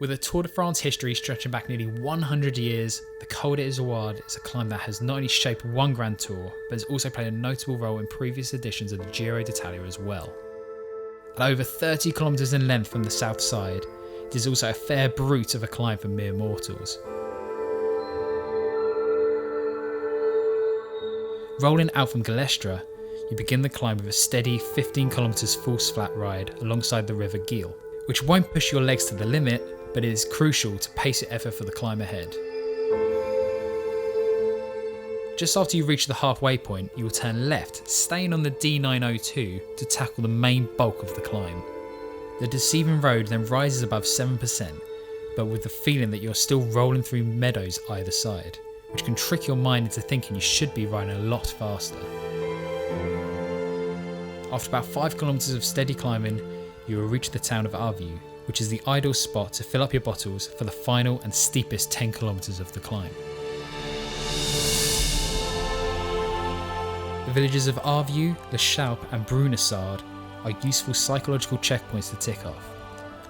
With a Tour de France history stretching back nearly 100 years, the Col d'Izoard is a climb that has not only shaped one Grand Tour, but has also played a notable role in previous editions of the Giro d'Italia as well. At over 30 kilometres in length from the south side, it is also a fair brute of a climb for mere mortals. Rolling out from Galestra, you begin the climb with a steady 15 kilometres false flat ride alongside the river Gil, which won't push your legs to the limit, but it is crucial to pace your effort for the climb ahead. Just after you reach the halfway point, you will turn left, staying on the D902 to tackle the main bulk of the climb. The deceiving road then rises above 7%, but with the feeling that you're still rolling through meadows either side, which can trick your mind into thinking you should be riding a lot faster. After about 5 kilometres of steady climbing, you will reach the town of Arviu, which is the ideal spot to fill up your bottles for the final and steepest 10 kilometres of the climb. The villages of Arviu, Le Chalpe and Brunissard are useful psychological checkpoints to tick off,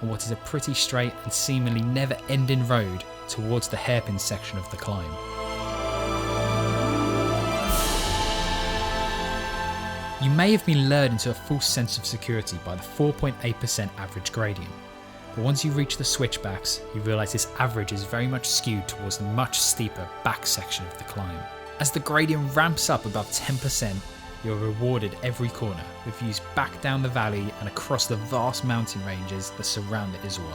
on what is a pretty straight and seemingly never-ending road towards the hairpin section of the climb. You may have been lured into a false sense of security by the 4.8% average gradient, but once you reach the switchbacks, you realise this average is very much skewed towards the much steeper back section of the climb. As the gradient ramps up above 10%, you are rewarded every corner with views back down the valley and across the vast mountain ranges that surround the Izoard.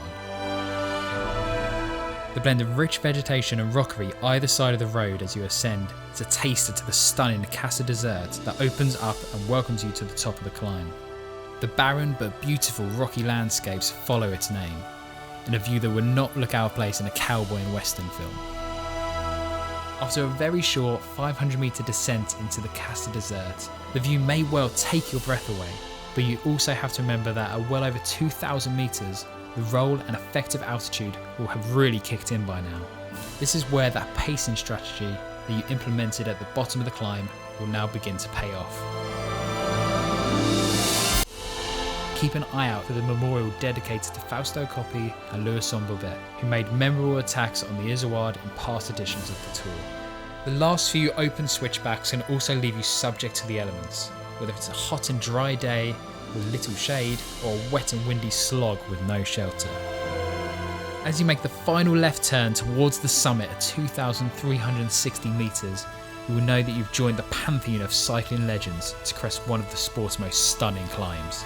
The blend of rich vegetation and rockery either side of the road as you ascend is a taster to the stunning Casa Desert that opens up and welcomes you to the top of the climb. The barren but beautiful rocky landscapes follow its name, in a view that would not look out of place in a cowboy and western film. After a very short 500 metre descent into the Casa Desert, the view may well take your breath away, but you also have to remember that at well over 2,000 metres, the roll and effective altitude will have really kicked in by now. This is where that pacing strategy that you implemented at the bottom of the climb will now begin to pay off. Keep an eye out for the memorial dedicated to Fausto Coppi and Louison Bobet, who made memorable attacks on the Izoard in past editions of the tour. The last few open switchbacks can also leave you subject to the elements, whether it's a hot and dry day with little shade or a wet and windy slog with no shelter. As you make the final left turn towards the summit at 2,360 metres, you will know that you've joined the pantheon of cycling legends to crest one of the sport's most stunning climbs.